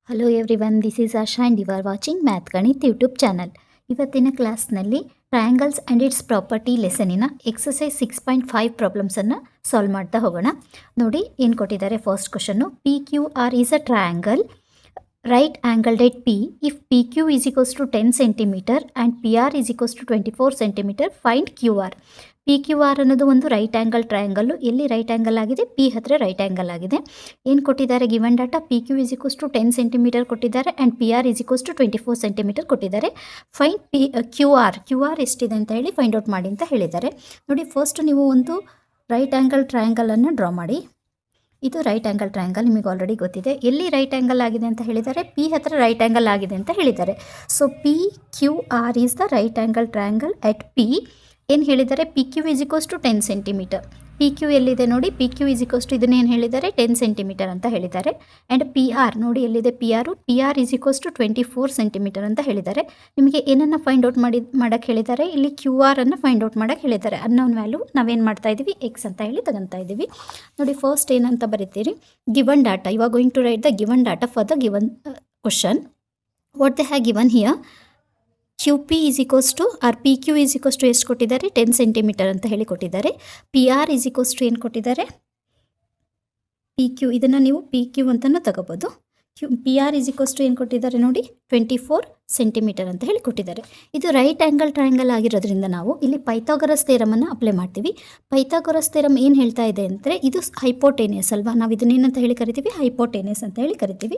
Hello everyone, this is Asha and you are watching math Ganit YouTube channel. ಇವತ್ತಿನ ಕ್ಲಾಸ್ನಲ್ಲಿ triangles and its property ಲೆಸನಿನ exercise 6.5 ಪ್ರಾಬ್ಲಮ್ಸನ್ನು solve ಮಾಡ್ತಾ ಹೋಗೋಣ. ನೋಡಿ ಏನು ಕೊಟ್ಟಿದ್ದಾರೆ. First question, P Q R is a triangle right angled at P if PQ is equals to 10 cm and PR is equals to 24 cm, find QR. PQR ಅನ್ನೋದು ಒಂದು right angle triangle. ಎಲ್ಲಿ right angle ಆಗಿದೆ? P ಹತ್ತಿರ right angle ಆಗಿದೆ. ಏನು ಕೊಟ್ಟಿದ್ದಾರೆ? Given data P Q is equals to 10 centimetre ಕೊಟ್ಟಿದ್ದಾರೆ and P R is equals to 24 centimetre ಕೊಟ್ಟಿದ್ದಾರೆ. ಫೈಂಡ್ ಕ್ಯೂ ಆರ್ ಎಷ್ಟಿದೆ ಅಂತ ಹೇಳಿ ಫೈಂಡ್ ಔಟ್ ಮಾಡಿ ಅಂತ ಹೇಳಿದ್ದಾರೆ. ನೋಡಿ, ಫಸ್ಟ್ ನೀವು ಒಂದು ರೈಟ್ ಆ್ಯಂಗಲ್ ಟ್ರಯಾಂಗಲನ್ನು ಡ್ರಾ ಮಾಡಿ. ಇದು ರೈಟ್ ಆ್ಯಂಗಲ್ ಟ್ರಯಾಂಗಲ್, ನಿಮಗೆ ಆಲ್ರೆಡಿ ಗೊತ್ತಿದೆ. ಎಲ್ಲಿ ರೈಟ್ ಆ್ಯಂಗಲ್ ಆಗಿದೆ ಅಂತ ಹೇಳಿದ್ದಾರೆ? ಪಿ ಹತ್ರ ರೈಟ್ ಆ್ಯಂಗಲ್ ಆಗಿದೆ ಅಂತ ಹೇಳಿದ್ದಾರೆ. So P Q R is the right angle triangle at P. ಏನು ಹೇಳಿದ್ದಾರೆ? P Q is equals to 10 centimetre. P Q ಎಲ್ಲಿದೆ ನೋಡಿ? P Q is equals to ಇದನ್ನೇನು ಹೇಳಿದ್ದಾರೆ? 10 ಸೆಂಟಿಮೀಟರ್ ಅಂತ ಹೇಳಿದ್ದಾರೆ. ಆ್ಯಂಡ್ ಪಿ ಆರ್ ನೋಡಿ ಎಲ್ಲಿದೆ? P R is equals to 24 centimetre ಅಂತ ಹೇಳಿದ್ದಾರೆ. ನಿಮಗೆ ಏನನ್ನು ಫೈಂಡ್ ಔಟ್ ಮಾಡೋಕ್ಕೆ ಹೇಳಿದ್ದಾರೆ? ಇಲ್ಲಿ ಕ್ಯೂ ಆರ್ ಅನ್ನು ಫೈಂಡ್ ಔಟ್ ಮಾಡೋಕ್ಕೆ ಹೇಳಿದ್ದಾರೆ. ಅನ್ನೋನ್ ವ್ಯಾಲ್ಯೂ ನಾವೇನು ಮಾಡ್ತಾ ಇದ್ದೀವಿ? ಎಕ್ಸ್ ಅಂತ ಹೇಳಿ ತಗೊತಾ ಇದ್ದೀವಿ. ನೋಡಿ, ಫಸ್ಟ್ ಏನಂತ ಬರೀತೀರಿ? Given data. You are going to write the given data for the given question. What they have given here? Q P is equals to R P Q is equals to ಎಷ್ಟು ಕೊಟ್ಟಿದ್ದಾರೆ? 10 centimetre ಅಂತ ಹೇಳಿ ಕೊಟ್ಟಿದ್ದಾರೆ. P R is equals to ಏನು ಕೊಟ್ಟಿದ್ದಾರೆ? P Q. ಇದನ್ನು ನೀವು P Q ಅಂತಲೂ ತಗೋಬೋದು. P R is equals to ಏನು ಕೊಟ್ಟಿದ್ದಾರೆ ನೋಡಿ? 24 ಸೆಂಟಿಮೀಟರ್ ಅಂತ ಹೇಳಿ ಕೊಟ್ಟಿದ್ದಾರೆ. ಇದು ರೈಟ್ ಆ್ಯಂಗಲ್ ಟ್ರಯಾಂಗಲ್ ಆಗಿರೋದ್ರಿಂದ ನಾವು ಇಲ್ಲಿ ಪೈಥಾಗರಸ್ ಥಿಯರಮನ್ನು ಅಪ್ಲೈ ಮಾಡ್ತೀವಿ. ಪೈಥಾಗರಸ್ ಥಿಯರಮ್ ಏನು ಹೇಳ್ತಾ ಇದೆ ಅಂದರೆ, ಇದು ಹೈಪೋಟೇನಿಯಸ್ ಅಲ್ವಾ? ನಾವು ಇದನ್ನೇನಂತ ಹೇಳಿ ಕರಿತೀವಿ? ಹೈಪೋಟೇನಿಯಸ್ ಅಂತ ಹೇಳಿ ಕರಿತೀವಿ.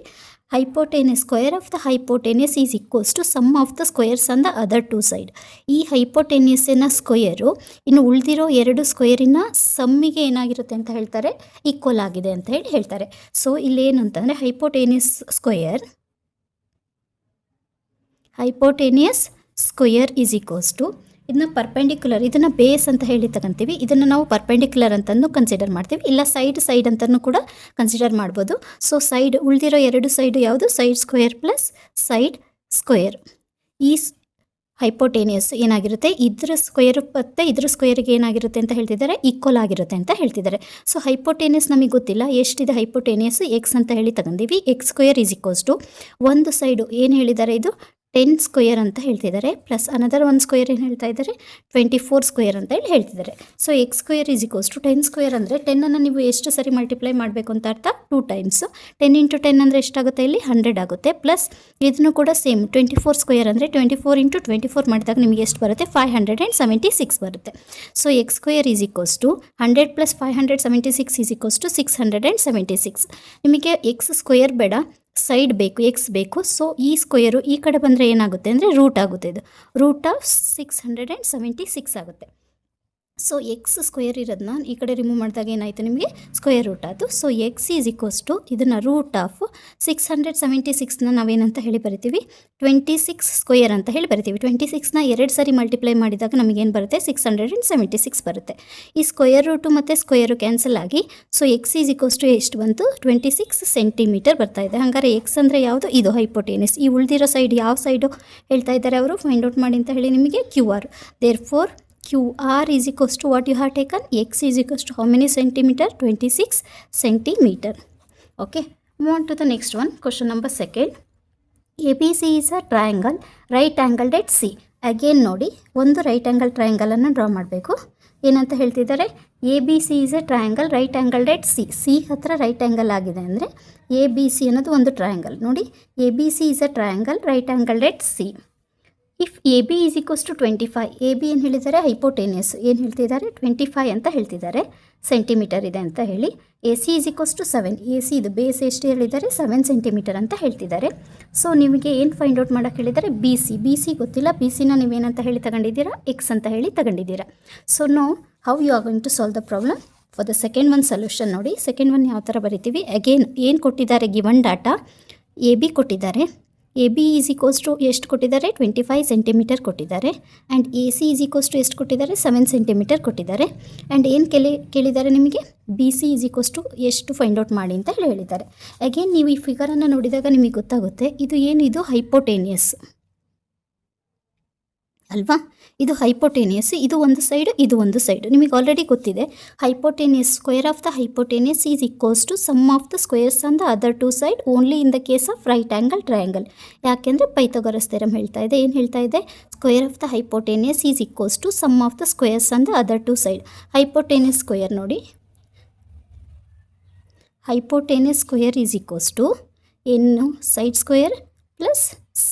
Hypotenuse, square of the hypotenuse is equals to sum of the squares on the other two side. ಈ ಹೈಪೋಟೇನಿಯಸ್ಸಿನ ಸ್ಕ್ವೇರು ಇನ್ನು ಉಳಿದಿರೋ ಎರಡು ಸ್ಕ್ವೇರಿನ ಸಮ್ಮಿಗೆ ಏನಾಗಿರುತ್ತೆ ಅಂತ ಹೇಳ್ತಾರೆ? ಈಕ್ವಲ್ ಆಗಿದೆ ಅಂತ ಹೇಳಿ ಹೇಳ್ತಾರೆ. ಸೊ ಇಲ್ಲೇನು ಅಂತಂದರೆ ಹೈಪೋಟೇನಿಯಸ್ ಸ್ಕ್ವೇರ್ ಈಸ್ ಈಕ್ವಲ್ಸ್ ಟು, ಇದನ್ನ ಪರ್ಪೆಂಡಿಕ್ಯುಲರ್, ಇದನ್ನು ಬೇಸ್ ಅಂತ ಹೇಳಿ ತಗೊಂತೀವಿ. ಇದನ್ನು ನಾವು ಪರ್ಪೆಂಡಿಕ್ಯುಲರ್ ಅಂತಲೂ ಕನ್ಸಿಡರ್ ಮಾಡ್ತೀವಿ, ಇಲ್ಲ ಸೈಡ್ ಅಂತಲೂ ಕೂಡ ಕನ್ಸಿಡರ್ ಮಾಡ್ಬೋದು. ಸೊ ಸೈಡ್ ಉಳಿದಿರೋ ಎರಡು ಸೈಡು ಯಾವುದು? Side square plus side square. ಈ ಹೈಪೋಟೇನಿಯಸ್ ಏನಾಗಿರುತ್ತೆ? ಇದ್ರ ಸ್ಕ್ವೇರ್ ಮತ್ತು ಇದ್ರ ಸ್ಕ್ವೇರಿಗೆ ಏನಾಗಿರುತ್ತೆ ಅಂತ ಹೇಳ್ತಿದ್ದಾರೆ? ಈಕ್ವಲ್ ಆಗಿರುತ್ತೆ ಅಂತ ಹೇಳ್ತಿದ್ದಾರೆ. ಸೊ ಹೈಪೋಟೇನಿಯಸ್ ನಮಗೆ ಗೊತ್ತಿಲ್ಲ ಎಷ್ಟಿದೆ ಹೈಪೋಟೇನಿಯಸ್, ಎಕ್ಸ್ ಅಂತ ಹೇಳಿ ತಗೊಂಡಿವಿ. X square is equals to ಒಂದು ಸೈಡು ಏನು ಹೇಳಿದ್ದಾರೆ? ಇದು 10 ಸ್ಕ್ವೇರ್ ಅಂತ ಹೇಳ್ತಿದ್ದಾರೆ, ಪ್ಲಸ್ ಅನದರ್ ಒಂದು ಸ್ಕ್ವೇರ್ ಏನು ಹೇಳ್ತಾ ಇದ್ದಾರೆ? 24 ಸ್ಕ್ವೇರ್ ಅಂತ ಹೇಳಿ ಹೇಳ್ತಿದ್ದಾರೆ. So X square is equals to 10 square ಅಂದರೆ 10ಅನ್ನು ನೀವು ಎಷ್ಟು ಸರಿ ಮಲ್ಟಿಪ್ಲೈ ಮಾಡಬೇಕು ಅಂತ ಅರ್ಥ? 2 ಟೈಮ್ಸ್. 10 ಇಂಟು 10 ಅಂದರೆ ಎಷ್ಟಾಗುತ್ತೆ? ಇಲ್ಲಿ 100 ಆಗುತ್ತೆ. ಪ್ಲಸ್ ಇದನ್ನು ಕೂಡ ಸೇಮ್ 24 ಸ್ಕ್ವೇರ್ ಅಂದರೆ 24 ಇಂಟು 24 ಮಾಡಿದಾಗ ನಿಮಗೆ ಎಷ್ಟು ಬರುತ್ತೆ? 576 ಬರುತ್ತೆ. So X square is equals to 100 plus 576 is equals to 676. ನಿಮಗೆ ಎಕ್ಸ್ ಸ್ಕ್ವೇರ್ ಬೇಡ, ಸೈಡ್ ಬೇಕು, ಎಕ್ಸ್ ಬೇಕು. ಸೊ ಈ ಸ್ಕ್ವೇರು ಈ ಕಡೆ ಬಂದರೆ ಏನಾಗುತ್ತೆ ಅಂದರೆ ರೂಟ್ ಆಗುತ್ತೆ. ಇದು ರೂಟ್ ಆಫ್ 676 ಆಗುತ್ತೆ. ಸೊ ಎಕ್ಸ್ ಸ್ಕ್ವೇರ್ ಇರೋದನ್ನ ಈ ಕಡೆ ರಿಮೂವ್ ಮಾಡಿದಾಗ ಏನಾಯಿತು? ನಿಮಗೆ ಸ್ಕ್ವೇರ್ ರೂಟ್ ಆಯಿತು. So X is equals to ಇದನ್ನು ರೂಟ್ ಆಫ್ 676ನ ನಾವೇನಂತ ಹೇಳಿ ಬರಿತೀವಿ? 26 ಸ್ಕ್ವೇರ್ ಅಂತ ಹೇಳಿ ಬರಿತೀವಿ. 26ನ 2 ಸರಿ ಮಲ್ಟಿಪ್ಲೈ ಮಾಡಿದಾಗ ನಮಗೇನು ಬರುತ್ತೆ? 676 ಬರುತ್ತೆ. ಈ ಸ್ಕ್ವೇರ್ ರೂಟು ಮತ್ತು ಸ್ಕ್ವೇರು ಕ್ಯಾನ್ಸಲ್ ಆಗಿ so X is equals to ಎಷ್ಟು ಬಂತು? 26 ಸೆಂಟಿಮೀಟರ್ ಬರ್ತಾ ಇದೆ. ಹಾಗಾದ್ರೆ ಎಕ್ಸ್ ಅಂದರೆ ಯಾವುದು? ಇದು ಹೈಪೋಟೇನಿಯಸ್. ಈ ಉಳಿದಿರೋ ಸೈಡ್ ಯಾವ ಸೈಡು ಹೇಳ್ತಾ ಇದ್ದಾರೆ ಅವರು? ಫೈಂಡ್ ಔಟ್ ಮಾಡಿ ಅಂತ ಹೇಳಿ ನಿಮಗೆ Q R. Therefore QR is equals to what you have taken? X is equals to how many centimeter? 26 centimeter. Okay, move on to the next one. Question number 2. ABC is a triangle right angled at C. Again ನೋಡಿ, ಒಂದು right angle ಟ್ರಯಾಂಗಲನ್ನು draw ಮಾಡಬೇಕು. ಏನಂತ ಹೇಳ್ತಿದ್ದಾರೆ? ABC is a triangle right angled at C. C ಹತ್ರ right angle ಆಗಿದೆ ಅಂದರೆ ABC ಅನ್ನೋದು ಒಂದು ಟ್ರಯಾಂಗಲ್. ನೋಡಿ, ABC is a triangle right angled at C. If A B is equals to 25, A B ಏನು ಹೇಳಿದ್ದಾರೆ? ಹೈಪೋಟೇನಿಯಸ್. ಏನು ಹೇಳ್ತಿದ್ದಾರೆ? 25 ಅಂತ ಹೇಳ್ತಿದ್ದಾರೆ ಸೆಂಟಿಮೀಟರ್ ಇದೆ ಅಂತ ಹೇಳಿ. A C is equals to 7, A C ಇದು ಬೇಸ್ ಎಷ್ಟು ಹೇಳಿದ್ದಾರೆ? 7 ಸೆಂಟಿಮೀಟರ್ ಅಂತ ಹೇಳ್ತಿದ್ದಾರೆ. ಸೊ ನಿಮಗೆ ಏನು ಫೈಂಡ್ ಔಟ್ ಮಾಡೋಕ್ಕೆ ಹೇಳಿದ್ದಾರೆ? ಬಿ ಸಿ ಗೊತ್ತಿಲ್ಲ. ಬಿ ಸಿನ ನೀವೇನಂತ ಹೇಳಿ ತಗೊಂಡಿದ್ದೀರಾ? ಎಕ್ಸ್ ಅಂತ ಹೇಳಿ ತಗೊಂಡಿದ್ದೀರಾ. So know how you are going to solve the problem for the second one solution. ನೋಡಿ, ಸೆಕೆಂಡ್ ಒನ್ ಯಾವ ಥರ ಬರಿತೀವಿ? ಅಗೇನ್ ಏನು ಕೊಟ್ಟಿದ್ದಾರೆ? ಗಿವನ್ ಡಾಟಾ ಎ ಬಿ ಕೊಟ್ಟಿದ್ದಾರೆ. A B is equals to ಎಷ್ಟು ಕೊಟ್ಟಿದ್ದಾರೆ? 25 ಸೆಂಟಿಮೀಟರ್ ಕೊಟ್ಟಿದ್ದಾರೆ. And A C is equals to ಎಷ್ಟು ಕೊಟ್ಟಿದ್ದಾರೆ? 7 ಸೆಂಟಿಮೀಟರ್ ಕೊಟ್ಟಿದ್ದಾರೆ. ಆ್ಯಂಡ್ ಏನು ಕೇಳಿದ್ದಾರೆ ನಿಮಗೆ? B C is equals to ಎಷ್ಟು ಫೈಂಡ್ ಔಟ್ ಮಾಡಿ ಅಂತ ಹೇಳಿದ್ದಾರೆ. ಅಗೇನ್ ನೀವು ಈ ಫಿಗರನ್ನು ನೋಡಿದಾಗ ನಿಮಗೆ ಗೊತ್ತಾಗುತ್ತೆ ಇದು ಏನಿದು? ಹೈಪೋಟೇನಿಯಸ್. ಅಲ್ವಾ. ಇದು ಹೈಪೋಟೇನಿಯಸ್, ಇದು ಒಂದು ಸೈಡು, ಇದು ಒಂದು ಸೈಡು. ನಿಮಗೆ ಆಲ್ರೆಡಿ ಗೊತ್ತಿದೆ, hypotenuse square of the hypotenuse is equals to sum of the squares on the other two side only in the case of right angle triangle. ಯಾಕೆಂದರೆ ಪೈಥಾಗರಸ್ ಥಿಯರಮ್ ಹೇಳ್ತಾ ಇದೆ, ಏನು ಹೇಳ್ತಾ ಇದೆ, square of the hypotenuse is equals to sum of the squares on the other two side. Hypotenuse square ನೋಡಿ, hypotenuse square is equals to ಏನು, side square plus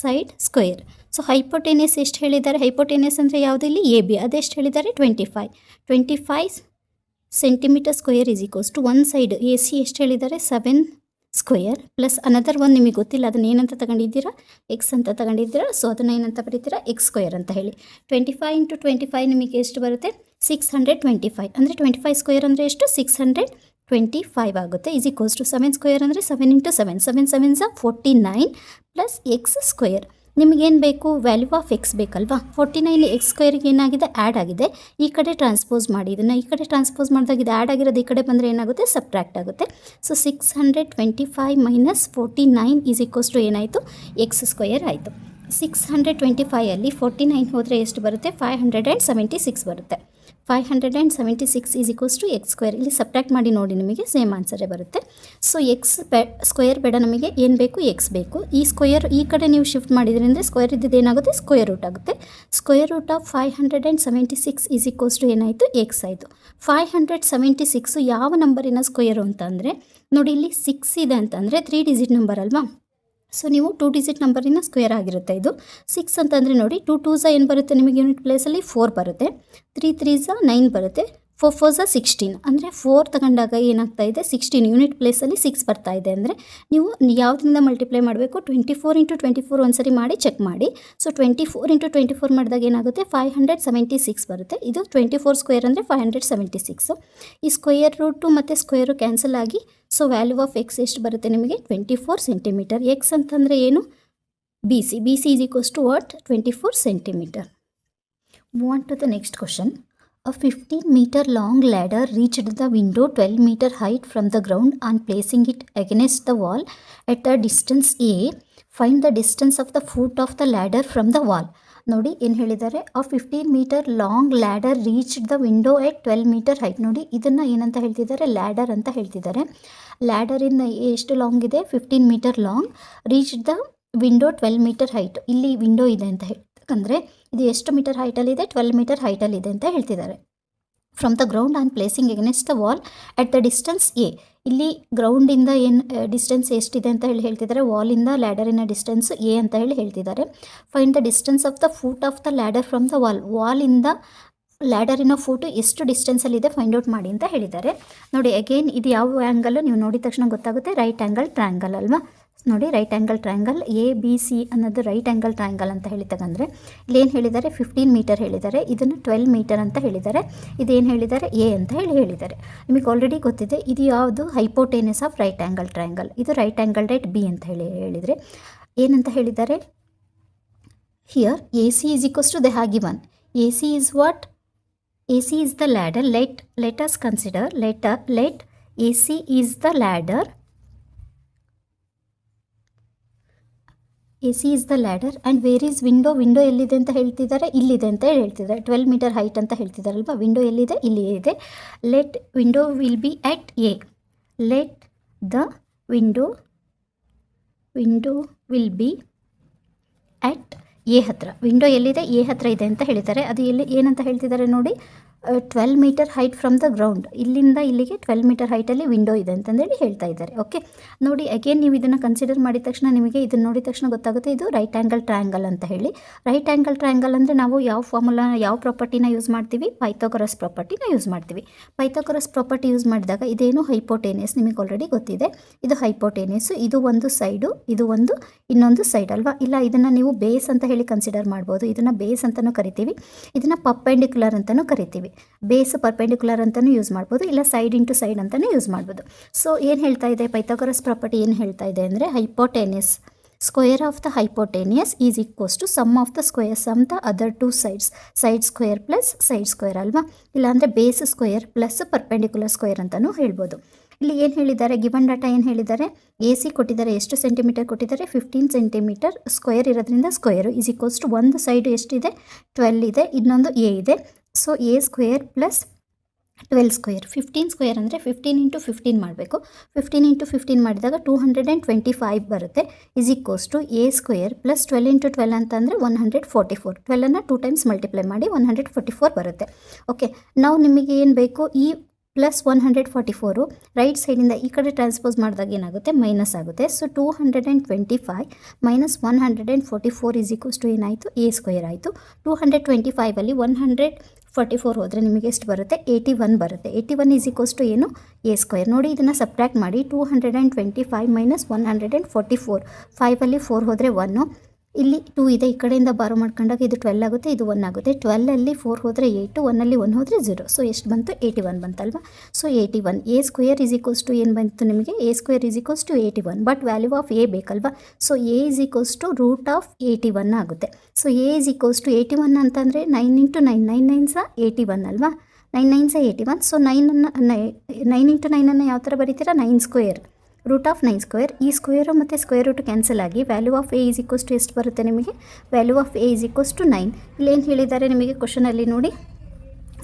side square. So hypotenuse ಎಷ್ಟು ಹೇಳಿದ್ದಾರೆ, ಹೈಪೋಟೇನಿಯಸ್ ಅಂದರೆ ಯಾವುದು ಇಲ್ಲಿ ಎ ಬಿ, ಅದೆಷ್ಟು ಹೇಳಿದ್ದಾರೆ 25 centimetre square is equals to one side A C ಎಷ್ಟು ಹೇಳಿದ್ದಾರೆ 7 ಸ್ಕ್ವೇರ್ ಪ್ಲಸ್ ಅನದರ್ ಒಂದು ನಿಮಗೆ ಗೊತ್ತಿಲ್ಲ, ಅದನ್ನು ಏನಂತ ತಗೊಂಡಿದ್ದೀರಾ, ಎಕ್ಸ್ ಅಂತ ತಗೊಂಡಿದ್ದೀರಾ. ಸೊ ಅದನ್ನು ಏನಂತ ಬರೀತೀರಾ, ಎಕ್ಸ್ ಸ್ಕ್ವೇರ್ ಅಂತ ಹೇಳಿ. 25 × 25 ನಿಮಗೆ ಎಷ್ಟು ಬರುತ್ತೆ, 625. ಅಂದರೆ 25 ಸ್ಕ್ವೇರ್ ಅಂದರೆ ಎಷ್ಟು, 625 ಆಗುತ್ತೆ. ಈಸ್ ಈಕ್ವಲ್ಸ್ ಟು 7 ಸ್ಕ್ವೇರ್ ಅಂದರೆ 7 × 7, 7 7 49 ಪ್ಲಸ್ ಎಕ್ಸ್ ಸ್ಕ್ವೇರ್. ನಿಮಗೇನು ಬೇಕು, ವ್ಯಾಲ್ಯೂ ಆಫ್ ಎಕ್ಸ್ ಬೇಕಲ್ವಾ. 49 ಎಕ್ಸ್ ಸ್ಕ್ವೇರ್ಗೆ ಏನಾಗಿದೆ, ಆ್ಯಡ್ ಆಗಿದೆ. ಈ ಕಡೆ ಟ್ರಾನ್ಸ್ಪೋಸ್ ಮಾಡಿ, ಇದನ್ನು ಈ ಕಡೆ ಟ್ರಾನ್ಸ್ಪೋಸ್ ಮಾಡಿದಾಗ ಇದು ಆ್ಯಡ್ ಆಗಿರೋದು ಈ ಕಡೆ ಬಂದರೆ ಏನಾಗುತ್ತೆ, ಸಬ್ಟ್ರಾಕ್ಟ್ ಆಗುತ್ತೆ. So 625 minus 49 is equals to ಏನಾಯಿತು, ಎಕ್ಸ್ ಸ್ಕ್ವೇರ್ ಆಯಿತು. 625ಅಲ್ಲಿ 49 ಹೋದರೆ ಎಷ್ಟು ಬರುತ್ತೆ, 576 ಬರುತ್ತೆ. 576 is equals to X square. ಇಲ್ಲಿ ಸಬ್ಟ್ರಾಕ್ಟ್ ಮಾಡಿ ನೋಡಿ, ನಿಮಗೆ ಸೇಮ್ ಆನ್ಸರೇ ಬರುತ್ತೆ. ಸೊ ಎಕ್ಸ್ ಸ್ಕ್ವೇರ್ ಬೇಡ, ನಮಗೆ ಏನು ಬೇಕು, ಎಕ್ಸ್ ಬೇಕು. ಈ ಸ್ಕ್ವೇರ್ ಈ ಕಡೆ ನೀವು ಶಿಫ್ಟ್ ಮಾಡಿದ್ರಿಂದ ಸ್ಕ್ವೇರ್ ಇದ್ದಿದ್ದು ಏನಾಗುತ್ತೆ, ಸ್ಕ್ವೇರ್ ರೂಟ್ ಆಗುತ್ತೆ. Square root of 576 is equals to ಏನಾಯಿತು, ಎಕ್ಸ್ ಆಯಿತು. 576 ಯಾವ ನಂಬರಿನ ಸ್ಕ್ವೇರು ಅಂತಂದರೆ ನೋಡಿ, ಇಲ್ಲಿ 6 ಇದೆ ಅಂತಂದರೆ 3 ಡಿಜಿಟ್ ನಂಬರ್ ಅಲ್ವಾ. ಸೊ ನೀವು 2 ಡಿಜಿಟ್ ನಂಬರಿನ ಸ್ಕ್ವೇರ್ ಆಗಿರುತ್ತೆ ಇದು. 6 ಅಂತಂದರೆ ನೋಡಿ, 2 2s ಏನು ಬರುತ್ತೆ ನಿಮಗೆ ಯೂನಿಟ್ ಪ್ಲೇಸಲ್ಲಿ 4 ಬರುತ್ತೆ, 3 3s 9 ಬರುತ್ತೆ, 4 4s 16. ಅಂದರೆ 4 ತಗೊಂಡಾಗ ಏನಾಗ್ತಾ ಇದೆ, 16 ಯೂನಿಟ್ ಪ್ಲೇಸಲ್ಲಿ 6 ಬರ್ತಾ ಇದೆ. ಅಂದರೆ ನೀವು ಯಾವುದರಿಂದ ಮಲ್ಟಿಪ್ಲೈ ಮಾಡಬೇಕು, 24 × 24 ಒಂದ್ಸರಿ ಮಾಡಿ ಚೆಕ್ ಮಾಡಿ. ಸೊ 24 × 24 ಮಾಡಿದಾಗ ಏನಾಗುತ್ತೆ, 576 ಬರುತ್ತೆ. ಇದು 24 ಸ್ಕ್ವೇರ್ ಅಂದರೆ 576. ಈ ಸ್ಕ್ವೇರ್ ರೂಟು ಮತ್ತು ಸ್ಕ್ವೇರು ಕ್ಯಾನ್ಸಲ್ ಆಗಿ ಸೊ ವ್ಯಾಲ್ಯೂ ಆಫ್ ಎಕ್ಸ್ ಎಷ್ಟು ಬರುತ್ತೆ ನಿಮಗೆ, 24 ಸೆಂಟಿಮೀಟರ್. ಎಕ್ಸ್ ಅಂತಂದರೆ ಏನು, B C is equals to what, 24 centimetre. Move on to the next question. A 15-meter long ladder reached the window 12-meter height from the ground. On placing it against the wall at the distance A, find the distance of the foot of the ladder from the wall. ನೋಡಿ ಏನು ಹೇಳಿದ್ದಾರೆ, ಆ 15-meter long ladder reached the window at 12-meter height. ನೋಡಿ ಇದನ್ನು ಏನಂತ ಹೇಳ್ತಿದ್ದಾರೆ, ladder ಅಂತ ಹೇಳ್ತಿದ್ದಾರೆ. ಲ್ಯಾಡರಿಂದ ಎಷ್ಟು ಲಾಂಗ್ ಇದೆ, 15-meter long, reached the window 12-meter height. ಇಲ್ಲಿ ವಿಂಡೋ ಇದೆ ಅಂತ ಹೇಳ್ತಕ್ಕಂದರೆ ಇದು ಎಷ್ಟು ಮೀಟರ್ ಹೈಟಲ್ಲಿದೆ, 12 ಮೀಟರ್ ಹೈಟಲ್ಲಿದೆ ಅಂತ ಹೇಳ್ತಿದ್ದಾರೆ. From the ground and placing against the wall at the distance A. ಇಲ್ಲಿ ಗ್ರೌಂಡಿಂದ ಏನು ಡಿಸ್ಟೆನ್ಸ್ ಎಷ್ಟಿದೆ ಅಂತ ಹೇಳ್ತಿದ್ದಾರೆ, ವಾಲಿಂದ ಲ್ಯಾಡರಿನ ಡಿಸ್ಟೆನ್ಸ್ ಎ ಅಂತ ಹೇಳ್ತಿದ್ದಾರೆ. Find the distance of the foot of the ladder from the ವಾಲಿಂದ ಲ್ಯಾಡರಿನ ಫೂಟು ಎಷ್ಟು ಡಿಸ್ಟೆನ್ಸಲ್ಲಿದೆ ಫೈಂಡ್ ಔಟ್ ಮಾಡಿ ಅಂತ ಹೇಳಿದ್ದಾರೆ. ನೋಡಿ ಅಗೇನ್ ಇದು ಯಾವ ಆ್ಯಂಗಲ್ ನೀವು ನೋಡಿದ ತಕ್ಷಣ ಗೊತ್ತಾಗುತ್ತೆ, ರೈಟ್ ಆ್ಯಂಗಲ್ ಟ್ರಯಾಂಗಲ್ ಅಲ್ವಾ. ನೋಡಿ right angle triangle A B C ಅನ್ನೋದು ರೈಟ್ ಆ್ಯಂಗಲ್ ಟ್ರಯಾಂಗಲ್ ಅಂತ ಹೇಳಿ ತಗೊಂಡ್ರೆ ಇಲ್ಲೇನು ಹೇಳಿದ್ದಾರೆ, 15 ಮೀಟರ್ ಹೇಳಿದ್ದಾರೆ, ಇದನ್ನು 12 ಮೀಟರ್ ಅಂತ ಹೇಳಿದ್ದಾರೆ. ಇದೇನು ಹೇಳಿದ್ದಾರೆ, ಎ ಅಂತ ಹೇಳಿದ್ದಾರೆ. ನಿಮಗೆ ಆಲ್ರೆಡಿ ಗೊತ್ತಿದೆ ಇದು ಯಾವುದು, hypotenuse of right angle triangle. ಇದು ರೈಟ್ ಆ್ಯಂಗಲ್ ರೈಟ್ ಬಿ ಅಂತ ಹೇಳಿದರೆ ಏನಂತ ಹೇಳಿದ್ದಾರೆ, here A C is equals to the ಹಾಗೆ one. A C is what, A C is the ladder. Let us consider let A C is the ladder. A C is the ladder and where is window. Window ಎಲ್ಲಿದೆ ಅಂತ ಹೇಳ್ತಿದ್ದಾರೆ, ಇಲ್ಲಿದೆ ಅಂತ ಹೇಳ್ತಿದ್ದಾರೆ. 12 metre height ಅಂತ ಹೇಳ್ತಿದ್ದಾರಲ್ವ. Window ಎಲ್ಲಿದೆ, ಇಲ್ಲಿ ಇದೆ. Let window will be at A. Let the window will be at A ಹತ್ರ. ವಿಂಡೋ ಎಲ್ಲಿದೆ, ಎ ಹತ್ರ ಇದೆ ಅಂತ ಹೇಳಿದ್ದಾರೆ. ಅದು ಎಲ್ಲಿ ಏನಂತ ಹೇಳ್ತಿದ್ದಾರೆ ನೋಡಿ, 12 metre height from the ground. ಇಲ್ಲಿಂದ ಇಲ್ಲಿಗೆ 12 ಮೀಟರ್ ಹೈಟಲ್ಲಿ ವಿಂಡೋ ಇದೆ ಅಂತಂದೇಳಿ ಹೇಳ್ತಾ ಇದ್ದಾರೆ. ಓಕೆ ನೋಡಿ ಅಗೇನ್ ನೀವು ಇದನ್ನು ಕನ್ಸಿಡರ್ ಮಾಡಿದ ತಕ್ಷಣ ನಿಮಗೆ ಇದನ್ನು ನೋಡಿದ ತಕ್ಷಣ ಗೊತ್ತಾಗುತ್ತೆ ಇದು ರೈಟ್ ಆ್ಯಂಗಲ್ ಟ್ರಯಾಂಗಲ್ ಅಂತ ಹೇಳಿ. ರೈಟ್ ಆ್ಯಂಗಲ್ ಟ್ರಯಾಂಗಲ್ ಅಂದರೆ ನಾವು ಯಾವ ಫಾರ್ಮುಲಾ, ಯಾವ ಪ್ರಾಪರ್ಟಿನ ಯೂಸ್ ಮಾಡ್ತೀವಿ, ಪೈಥಾಗರಸ್ ಪ್ರಾಪರ್ಟಿನ ಯೂಸ್ ಮಾಡ್ತೀವಿ. ಪೈಥಾಗರಸ್ ಪ್ರಾಪರ್ಟಿ ಯೂಸ್ ಮಾಡಿದಾಗ ಇದೇನು ಹೈಪೋಟೇನಿಯಸ್, ನಿಮಗೆ ಆಲ್ರೆಡಿ ಗೊತ್ತಿದೆ. ಇದು ಹೈಪೋಟೇನಿಯಸ್, ಇದು ಒಂದು ಸೈಡು, ಇದು ಒಂದು ಇನ್ನೊಂದು ಸೈಡ್ ಅಲ್ವಾ. ಇಲ್ಲ ಇದನ್ನು ನೀವು ಬೇಸ್ ಅಂತ ಹೇಳಿ ಕನ್ಸಿಡರ್ ಮಾಡ್ಬೋದು. ಇದನ್ನು ಬೇಸ್ ಅಂತಲೂ ಕರಿತೀವಿ, ಇದನ್ನು ಪರ್ಪೆಂಡಿಕ್ಯುಲರ್ ಅಂತಲೂ ಕರಿತೀವಿ. ಬೇಸ್ ಪರ್ಪೆಂಡಿಕ್ಯುಲರ್ ಅಂತಲೂ ಯೂಸ್ ಮಾಡ್ಬೋದು, ಇಲ್ಲ ಸೈಡ್ ಇಂಟು ಸೈಡ್ ಅಂತಲೂ ಯೂಸ್ ಮಾಡ್ಬೋದು. ಸೊ ಏನು ಹೇಳ್ತಾ ಇದೆ ಪೈಥಾಗರಸ್ ಪ್ರಾಪರ್ಟಿ, ಏನು ಹೇಳ್ತಾ ಇದೆ ಅಂದರೆ hypotenuse square of the hypotenuse is equals to sum of the squares of the other two sides. Side square plus side square ಅಲ್ವಾ, ಇಲ್ಲಾಂದರೆ base square plus perpendicular square ಅಂತಲೂ ಹೇಳ್ಬೋದು. ಇಲ್ಲಿ ಏನು ಹೇಳಿದ್ದಾರೆ, ಗಿವನ್ ಡಾಟಾ ಏನು ಹೇಳಿದ್ದಾರೆ, ಎ ಸಿ ಕೊಟ್ಟಿದ್ದಾರೆ, ಎಷ್ಟು ಸೆಂಟಿಮೀಟರ್ ಕೊಟ್ಟಿದ್ದಾರೆ, 15 ಸೆಂಟಿಮೀಟರ್ ಸ್ಕ್ವೇರ್ ಇರೋದ್ರಿಂದ ಸ್ಕ್ವೇರು ಈಸ್ ಈಕ್ವಲ್ಸ್ ಟು ಒಂದು ಸೈಡು ಎಷ್ಟಿದೆ 12 ಇದೆ, ಇನ್ನೊಂದು ಎ ಇದೆ. So A square plus 12 square, 15 square ಅಂದರೆ 15 ಇಂಟು 15 ಮಾಡಬೇಕು. 15 ಇಂಟು 15 ಮಾಡಿದಾಗ 225 ಬರುತ್ತೆ is equals to A square plus 12 into 12 ಅಂತಂದರೆ 144. 12ಅನ್ನು 2 ಟೈಮ್ಸ್ ಮಲ್ಟಿಪ್ಲೈ ಮಾಡಿ 144 ಬರುತ್ತೆ. ಓಕೆ, ನಾವು ನಿಮಗೆ ಏನು ಬೇಕು, ಈ ಪ್ಲಸ್ 144 ರೈಟ್ ಸೈಡಿಂದ ಈ ಕಡೆ ಟ್ರಾನ್ಸ್ಪೋಸ್ ಮಾಡಿದಾಗ ಏನಾಗುತ್ತೆ, ಮೈನಸ್ ಆಗುತ್ತೆ. So 225 minus 144 is equals to ಏನಾಯಿತು, ಎ ಸ್ಕ್ವೇರ್ ಆಯಿತು. 225ಅಲ್ಲಿ 144 ಹೋದರೆ ನಿಮಗೆ ಎಷ್ಟು ಬರುತ್ತೆ, 81 ಬರುತ್ತೆ. 81 ಈಸ್ ಈಕ್ವಲ್ಸ್ ಟು ಏನು, ಎ ಸ್ಕ್ವೇರ್. ನೋಡಿ ಇದನ್ನು ಸಬ್ಟ್ರಾಕ್ಟ್ ಮಾಡಿ, 225 ಮೈನಸ್ 144, 5ಅಲ್ಲಿ 4 ಹೋದರೆ 1, ಇಲ್ಲಿ 2 ಇದೆ, ಈ ಕಡೆಯಿಂದ ಬಾರೋ ಮಾಡ್ಕೊಂಡಾಗ ಇದು 12 ಆಗುತ್ತೆ, ಇದು 1 ಆಗುತ್ತೆ. 12ಅಲ್ಲಿ 4 ಹೋದರೆ 8, 1ಅಲ್ಲಿ 1 ಹೋದರೆ 0. ಸೊ ಎಷ್ಟು ಬಂತು, 81 ಬಂತಲ್ವಾ. So 81 A square is equals to ಏನು ಬಂತು ನಿಮಗೆ, A square is equals to 81. But value of A ಬೇಕಲ್ವಾ. So A is equals to root of 81 ಆಗುತ್ತೆ. So A is equals to 81 ಅಂತಂದರೆ 9 ಇಂಟು 9, 9 9 ಸಹ 81 ಅಲ್ವಾ, 9 9 ಸಹ 81. ಸೊ 9 ಇಂಟು 9 ಯಾವ ಥರ ಬರೀತೀರಾ, 9 ಸ್ಕ್ವೇರ್, ರೂಟ್ ಆಫ್ 9 ಸ್ಕ್ವೇರ್. ಈ ಸ್ಕ್ವೇರು ಮತ್ತು ಸ್ಕ್ವೇರ್ ರೂಟ್ ಕ್ಯಾನ್ಸಲ್ ಆಗಿ value of A is equals to ಎಷ್ಟು ಬರುತ್ತೆ ನಿಮಗೆ, value of A is equals to 9. ಇಲ್ಲೇನು ಹೇಳಿದ್ದಾರೆ ನಿಮಗೆ ಕ್ವಶನಲ್ಲಿ ನೋಡಿ,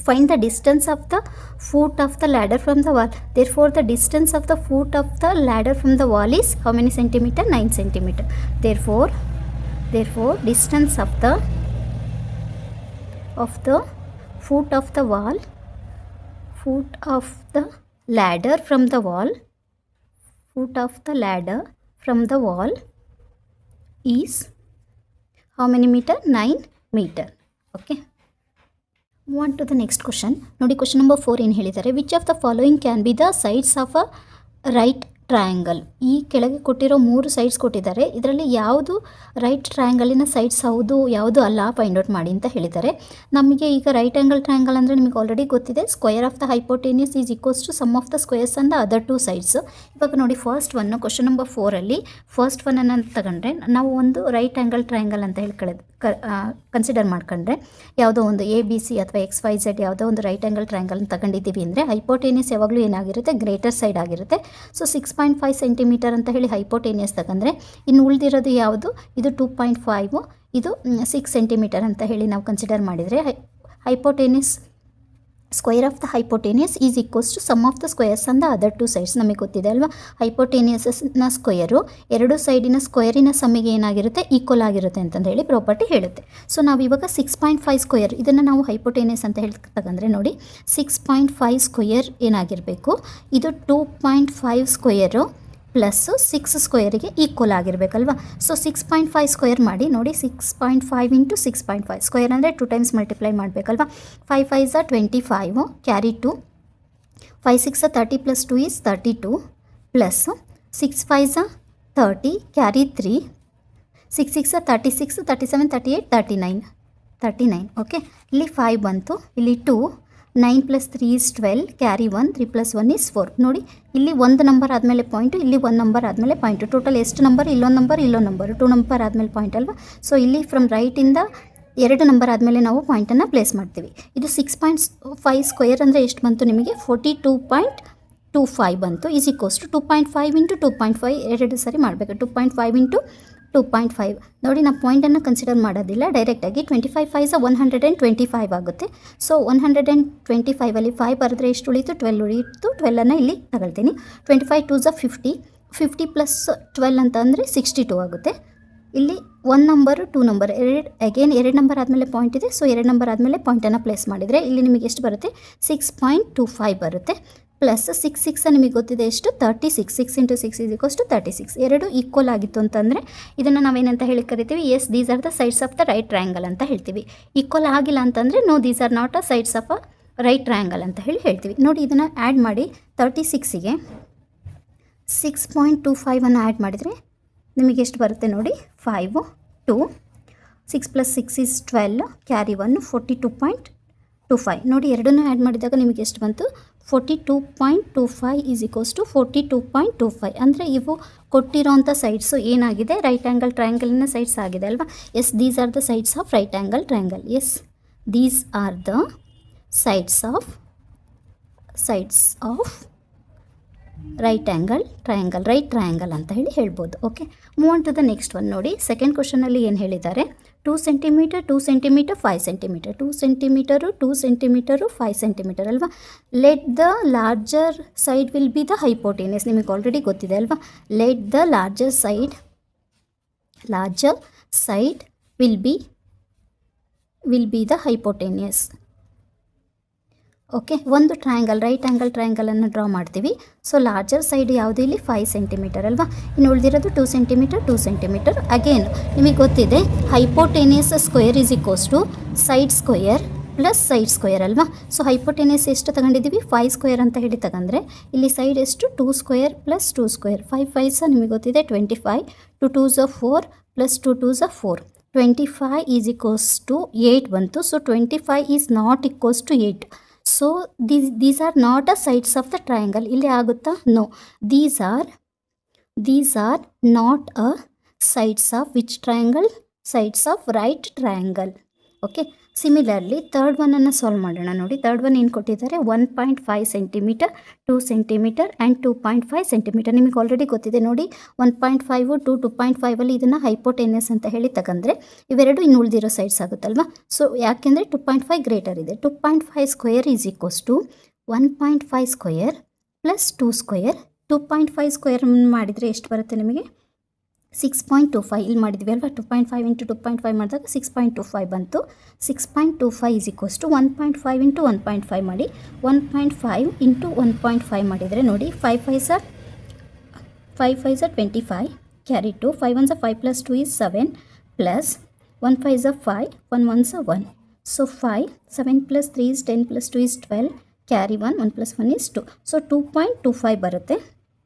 find the distance of the foot of the ladder from the wall. Therefore the distance of the foot of the ladder from the wall is how many centimetre, 9 centimetre. There four distance of the foot of the wall, foot of the ladder from the wall, foot of the ladder from the wall is how many meter, 9 meter. Okay, move on to the next question. ನೋಡಿ question number 4 ಏನು ಹೇಳಿದ್ದಾರೆ, which of the following can be the sides of a right triangle. ಈ ಕೆಳಗೆ ಕೊಟ್ಟಿರೋ 3 sides ಕೊಟ್ಟಿದ್ದಾರೆ, ಇದರಲ್ಲಿ ಯಾವುದು right ಟ್ರಯಾಂಗಲಿನ sides ಹೌದು, ಯಾವುದು ಅಲ್ಲ, ಫೈಂಡ್ ಔಟ್ ಮಾಡಿ ಅಂತ ಹೇಳಿದ್ದಾರೆ. ನಮಗೆ ಈಗ ರೈಟ್ ಆ್ಯಂಗಲ್ ಟ್ರಯಾಂಗಲ್ ಅಂದರೆ ನಿಮಗೆ ಆಲ್ರೆಡಿ ಗೊತ್ತಿದೆ, square of the hypotenuse is equals to sum of the squares and the other 2 sides. ಇವಾಗ ನೋಡಿ ಫಸ್ಟ್ ಒನ್ನು ಕ್ವಶನ್ ನಂಬರ್ 4ಅಲ್ಲಿ ಫಸ್ಟ್ ಒನ್ನನ್ನು ತಗೊಂಡ್ರೆ ನಾವು ಒಂದು ರೈಟ್ ಆ್ಯಂಗಲ್ ಟ್ರಯಾಂಗಲ್ ಅಂತ ಹೇಳಿ ಕನ್ಸಿಡರ್ ಮಾಡ್ಕೊಂಡ್ರೆ, ಯಾವುದೋ ಒಂದು ABC ಅಥವಾ XYZ ಯಾವುದೋ ಒಂದು ರೈಟ್ ಆ್ಯಂಗಲ್ ಟ್ರಯಾಂಗಲ್ ತಗೊಂಡಿದ್ದೀವಿ ಅಂದರೆ ಹೈಪೋಟೇನಿಯಸ್ ಯಾವಾಗಲೂ ಏನಾಗಿರುತ್ತೆ, ಗ್ರೇಟರ್ ಸೈಡ್ ಆಗಿರುತ್ತೆ. ಸೊ 6.5 ಸೆಂಟಿಮೀಟರ್ ಅಂತ ಹೇಳಿ ಹೈಪೋಟೇನಿಯಸ್ ತಗೊಂಡ್ರೆ, ಇನ್ನು ಉಳಿದಿರೋದು ಯಾವುದು, ಇದು 2.5, ಇದು 6 ಸೆಂಟಿಮೀಟರ್ ಅಂತ ಹೇಳಿ ನಾವು ಕನ್ಸಿಡರ್ ಮಾಡಿದರೆ hypotenuse square of the hypotenuse is equals to sum of the squares and other 2 sides. ನಮಗೆ ಗೊತ್ತಿದೆ ಅಲ್ವಾ, ಹೈಪೋಟೇನಿಯಸ್ನ ಸ್ಕ್ವೇರು ಎರಡು ಸೈಡಿನ ಸ್ಕ್ವೇರಿನ ಸಮ್ಮಿಗೆ ಏನಾಗಿರುತ್ತೆ, ಈಕ್ವಲ್ ಆಗಿರುತ್ತೆ ಅಂತಂದು ಹೇಳಿ ಪ್ರಾಪರ್ಟಿ ಹೇಳುತ್ತೆ. ಸೊ ನಾವು ಇವಾಗ 6.5 ಸ್ಕ್ವೇರ್ ಇದನ್ನು ನಾವು ಹೈಪೋಟೇನಿಯಸ್ ಅಂತ ಹೇಳಿ ತಗೊಂಡ್ರೆ ನೋಡಿ 6.5 ಸ್ಕ್ವೇರ್ ಏನಾಗಿರಬೇಕು, ಇದು 2.5 ಸ್ಕ್ವೇರು ಪ್ಲಸ್ 6 ಸ್ಕ್ವೇರಿಗೆ ಈಕ್ವಲ್ ಆಗಿರಬೇಕಲ್ವಾ. ಸೊ 6.5 ಸ್ಕ್ವೇರ್ ಮಾಡಿ ನೋಡಿ, 6.5 ಇಂಟು 6.5 ಸ್ಕ್ವೇರ್ ಅಂದರೆ 2 ಟೈಮ್ಸ್ ಮಲ್ಟಿಪ್ಲೈ ಮಾಡಬೇಕಲ್ವಾ. 5 5 25 carry 2, 5 6 30 plus 2 is 32 plus 6 5 30 carry 3, 6 6 36 37 38 39. Okay, ಇಲ್ಲಿ 5 ಬಂತು, ಇಲ್ಲಿ 2, 9 plus 3 is 12 carry 1, 3 plus 1 is 4. ನೋಡಿ ಇಲ್ಲಿ ಒಂದು ನಂಬರ್ ಆದಮೇಲೆ ಪಾಯಿಂಟು, ಇಲ್ಲಿ ಒಂದು ನಂಬರ್ ಆದಮೇಲೆ ಪಾಯಿಂಟು, ಟೋಟಲ್ ಎಷ್ಟು ನಂಬರ್, ಇಲ್ಲೊಂದು ನಂಬರ್ 2 ನಂಬರ್ ಆದಮೇಲೆ ಪಾಯಿಂಟ್ ಅಲ್ವಾ. ಸೊ ಇಲ್ಲಿ ಫ್ರಮ್ ರೈಟಿಂದ 2 ನಂಬರ್ ಆದಮೇಲೆ ನಾವು ಪಾಯಿಂಟನ್ನು ಪ್ಲೇಸ್ ಮಾಡ್ತೀವಿ. ಇದು 6.5 ಸ್ಕ್ವೇರ್ ಅಂದರೆ ಎಷ್ಟು ಬಂತು ನಿಮಗೆ, 42.25 ಬಂತು ಈಸ್ ಈಕ್ವಲ್ಸ್ ಟು 2.5 ಇಂಟು 2.5 ಎರಡು ಸರಿ ಮಾಡಬೇಕು, 2.5 ಇಂಟು 2.5. ನೋಡಿ ನಾವು ಪಾಯಿಂಟನ್ನು ಕನ್ಸಿಡರ್ ಮಾಡೋದಿಲ್ಲ, ಡೈರೆಕ್ಟಾಗಿ 25 5 125 ಆಗುತ್ತೆ. ಸೊ 125ಅಲ್ಲಿ 5 ಬರೆದ್ರೆ ಎಷ್ಟು ಉಳೀತು, 12 ಉಳೀತು. 12ಅನ್ನು ಇಲ್ಲಿ ತಗೊಳ್ತೀನಿ. 25 2 50, 50 ಪ್ಲಸ್ 12 ಅಂತ ಅಂದರೆ 62 ಆಗುತ್ತೆ. ಇಲ್ಲಿ 1 ನಂಬರು 2 ನಂಬರ್ ಎರಡು ನಂಬರ್ ಆದಮೇಲೆ ಪಾಯಿಂಟ್ ಇದೆ. ಸೊ 2 ನಂಬರ್ ಆದಮೇಲೆ ಪಾಯಿಂಟನ್ನು ಪ್ಲೇಸ್ ಮಾಡಿದರೆ ಇಲ್ಲಿ ನಿಮಗೆ ಎಷ್ಟು ಬರುತ್ತೆ, 6.25 ಬರುತ್ತೆ. ಪ್ಲಸ್ 6 6 ನಿಮಗೆ ಗೊತ್ತಿದೆ ಎಷ್ಟು, 36. 6 ಇಂಟು 6 ಈಸ್ ಈಕ್ವಲ್ಸ್ ಟು 36. ಎರಡು ಈಕ್ವಲ್ ಆಗಿತ್ತು ಅಂತಂದರೆ ಇದನ್ನು ನಾವೇನಂತ ಹೇಳಿ ಕರಿತೀವಿ, yes these are the sides of the right triangle ಅಂತ ಹೇಳ್ತೀವಿ. ಈಕ್ವಲ್ ಆಗಿಲ್ಲ ಅಂತಂದರೆ no these are not a sides of a right triangle ಅಂತ ಹೇಳಿ ಹೇಳ್ತೀವಿ. ನೋಡಿ ಇದನ್ನು ಆ್ಯಡ್ ಮಾಡಿ, 36ಗೆ 6.25 ಆ್ಯಡ್ ಮಾಡಿದರೆ ನಿಮಗೆ ಎಷ್ಟು ಬರುತ್ತೆ ನೋಡಿ, 5 2 6 ಪ್ಲಸ್ 6 ಈಸ್ 12 ಕ್ಯಾರಿ 1 42.25. ನೋಡಿ ಎರಡನ್ನೂ ಆ್ಯಡ್ ಮಾಡಿದಾಗ ನಿಮಗೆ ಎಷ್ಟು ಬಂತು, 42.25 ಈಸ್ ಈಕ್ವಲ್ಸ್ ಟು 42.25. ಅಂದರೆ ಇವು ಕೊಟ್ಟಿರೋಂಥ ಸೈಡ್ಸು ಏನಾಗಿದೆ, ರೈಟ್ ಆ್ಯಂಗಲ್ ಟ್ರಯಾಂಗಲಿನ ಸೈಡ್ಸ್ ಆಗಿದೆ ಅಲ್ವಾ. Yes these are the sides of right angle triangle. Yes these are the sides of right triangle ಅಂತ ಹೇಳ್ಬೋದು. Okay, move on to the next one. ನೋಡಿ, ಸೆಕೆಂಡ್ ಕ್ವಶನಲ್ಲಿ ಏನು ಹೇಳಿದ್ದಾರೆ, 2 centimetre 5 centimetre 2 centimetre 2 centimetre 5 centimetre ಅಲ್ವಾ. Let the larger side will be the hypotenuse. ನಿಮಗೆ already ಗೊತ್ತಿದೆ ಅಲ್ವಾ. Let the larger side will be the hypotenuse. Okay, ಒಂದು right angle ಟ್ರಯಾಂಗಲನ್ನು ಡ್ರಾ ಮಾಡ್ತೀವಿ. ಸೊ ಲಾರ್ಜರ್ ಸೈಡ್ ಯಾವುದು ಇಲ್ಲಿ 5 ಸೆಂಟಿಮೀಟರ್ ಅಲ್ವಾ. ಇನ್ನು ಉಳಿದಿರೋದು 2 ಸೆಂಟಿಮೀಟರ್. ಅಗೇನ್ ನಿಮಗೆ ಗೊತ್ತಿದೆ hypotenuse square is equals to side square plus side square ಅಲ್ವಾ. ಸೊ ಹೈಪೋಟೆನಿಯಸ್ ಎಷ್ಟು ತಗೊಂಡಿದ್ದೀವಿ, 5 ಸ್ಕ್ವೇರ್ ಅಂತ ಹೇಳಿ ತಗೊಂಡ್ರೆ ಇಲ್ಲಿ ಸೈಡ್ ಎಷ್ಟು 2 ಸ್ಕ್ವೇರ್ ಪ್ಲಸ್ 2 ಸ್ಕ್ವೇರ್. 5 5 ನಿಮಗೆ ಗೊತ್ತಿದೆ 25, 2 2s 4 plus 2 2s 4. 25 is equals to 8 ಬಂತು. So 25 is not equals to 8. So these are not a sides of the triangle. ಇಲ್ಲಿ ಆಗುತ್ತಾ? No, these are not a sides of which triangle? Sides of right triangle. Okay, similarly third ಒನ್ನನ್ನು solve ಮಾಡೋಣ. ನೋಡಿ, third one ಏನು ಕೊಟ್ಟಿದ್ದಾರೆ, 1.5 centimetre 2 centimetre and 2.5 centimetre. ನಿಮಗೆ already ಗೊತ್ತಿದೆ ನೋಡಿ, 1.5 2.5 ಇದನ್ನು ಹೈಪೋಟೆನಿಯಸ್ ಅಂತ ಹೇಳಿ ತಗೊಂಡ್ರೆ ಇವೆರಡು ಇನ್ನು ಉಳಿದಿರೋ ಸೈಡ್ಸ್ ಆಗುತ್ತಲ್ವಾ. ಸೊ ಯಾಕೆಂದರೆ 2.5 ಗ್ರೇಟರ್ ಇದೆ. 2.5 square is equals to 1.5 square plus 2 square. 2.5 square ಮಾಡಿದರೆ ಎಷ್ಟು ಬರುತ್ತೆ ನಿಮಗೆ, 6.25. ಇಲ್ಲಿ ಮಾಡಿದ್ವಿ ಅಲ್ವಾ, 2.5 ಇಂಟು 2.5 ಮಾಡಿದಾಗ 6.25 ಬಂತು. 6.25 ಈಸ್ ಈಕ್ವಲ್ಸ್ ಟು 1.5 ಇಂಟು 1.5 ಮಾಡಿ, 1.5 ಇಂಟು 1.5 ಮಾಡಿದರೆ ನೋಡಿ, 5 5s are 25, carry 2, 5 1s 5 plus 2 is 7 plus 1 5s 5, 1 1s 1. So 5, 7 plus 3 is 10 plus 2 is 12, carry 1, 1 plus 1 is 2. So 2.25 ಬರುತ್ತೆ.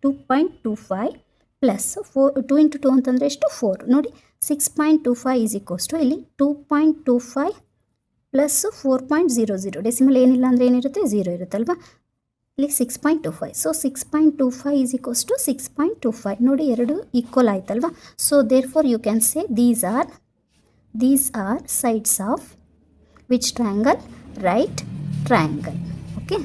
2.25 ಪ್ಲಸ್ 2 ಇಂಟು 2 ಅಂತಂದರೆ ಎಷ್ಟು, 4. ನೋಡಿ, 6.25 ಈಸ್ ಈಕ್ವಲ್ಸ್ ಟು ಇಲ್ಲಿ 2.25 ಪ್ಲಸ್ 4.00. ಡೆಸಿಮಲ್ ಏನಿಲ್ಲ ಅಂದರೆ ಏನಿರುತ್ತೆ, 0 ಇರುತ್ತಲ್ವಾ. ಇಲ್ಲಿ 6.25. So 6.25 is equals to 6.25. ನೋಡಿ, ಎರಡು ಈಕ್ವಲ್ ಆಯ್ತಲ್ವಾ. So therefore you can say these are sides of which triangle? Right triangle. Okay.